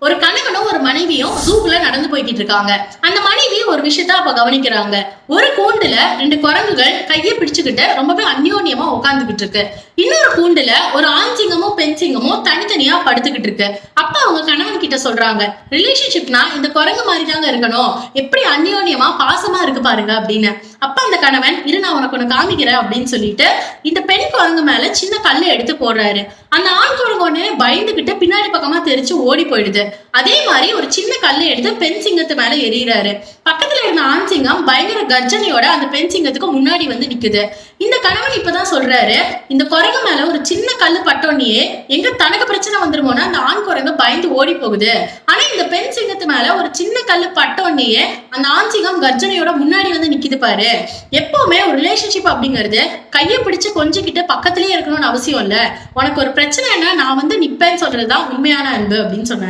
ஒரு கணவனும் ஒரு மனைவியும் ஜூக்குள்ள நடந்து போய்கிட்டு இருக்காங்க. அந்த மனைவி ஒரு விஷயத்த அப்ப கவனிக்கிறாங்க. ஒரு கூண்டுல 2 குரங்குகள் கையை பிடிச்சுக்கிட்டு ரொம்பவே அந்யோன்யமா உட்காந்துக்கிட்டு இருக்கு. இன்னொரு கூண்டுல ஒரு ஆண் சிங்கமும் பெண் சிங்கமும் தனித்தனியா படுத்துக்கிட்டு இருக்கு. அப்ப அவங்க கணவன் கிட்ட சொல்றாங்க, ரிலேஷன்ஷிப்னா இந்த குரங்கு மாதிரி தாங்க இருக்கணும், எப்படி அந்யோன்யமா பாசமா இருக்கு பாருங்க அப்படின்னு. அப்ப அந்த கணவன், இரு நான் உனக்கு ஒண்ணு காமிக்கிறேன் அப்படின்னு சொல்லிட்டு இந்த பெண் குரங்கு மேல சின்ன கல்லை எடுத்து போடுறாரு. அந்த ஆண் குரங்கு ஒண்ணு பயந்துகிட்டு பின்னாடி பக்கமா தெரிச்சு ஓடி போயிடுது. அதே மாதிரி ஒரு சின்ன கல்லை எடுத்து பெண் சிங்கத்து மேல எறிகிறாரு. பக்கத்துல இருந்த ஆண் சிங்கம் பயங்கர கர்ஜனையோட அந்த பெண் சிங்கத்துக்கு முன்னாடி வந்து நிக்குது. இந்த கணவன் இப்பதான் சொல்றாரு, இந்த குரங்கு மேல ஒரு சின்ன கல்லு பட்டோன்னே எங்க தனக்கு பிரச்சனை வந்துருமோனா அந்த ஆண் குரங்கு பயந்து ஓடி போகுது. ஆனா இந்த பெண் சிங்கத்து மேல ஒரு சின்ன கல்லு பட்டோன்னே அந்த ஆண் சிங்கம் கர்ஜனையோட முன்னாடி வந்து நிக்குது பாரு. எப்பவுமே ஒரு ரிலேஷன்ஷிப் அப்படிங்கிறது கையை பிடிச்சு கொஞ்சிக்கிட்டு பக்கத்திலேயே இருக்கணும்னு அவசியம் இல்ல. உனக்கு ஒரு பிரச்சனைன்னா நான் வந்து நிப்பேன்னு சொல்றதுதான் உண்மையான அன்பு அப்படின்னு சொன்னாரு.